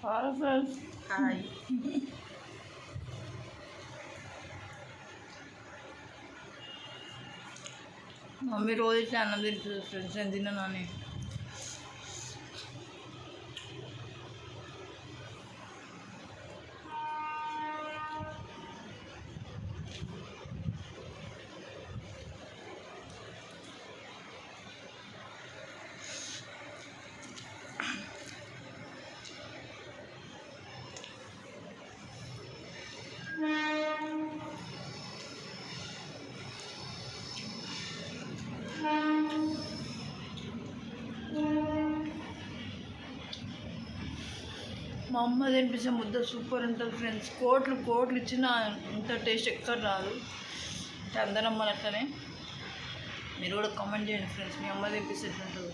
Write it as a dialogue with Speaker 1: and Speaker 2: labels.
Speaker 1: Hi friends.
Speaker 2: Hi.
Speaker 1: Mummy రోజు ఇట్లా అన్నం తింటుంది ఫ్రెండ్స్. నేను తిన్నానని మా అమ్మ తినిపించే ముద్ద సూపర్ ఉంటుంది ఫ్రెండ్స్. కోట్లు ఇచ్చినా ఇంత టేస్ట్ ఎక్కడ రాదు. అందరం అమ్మలు అట్లనే. మీరు కూడా కామెంట్ చేయండి ఫ్రెండ్స్, మీ అమ్మ తినిపిస్తే ఎట్లుంటుందో.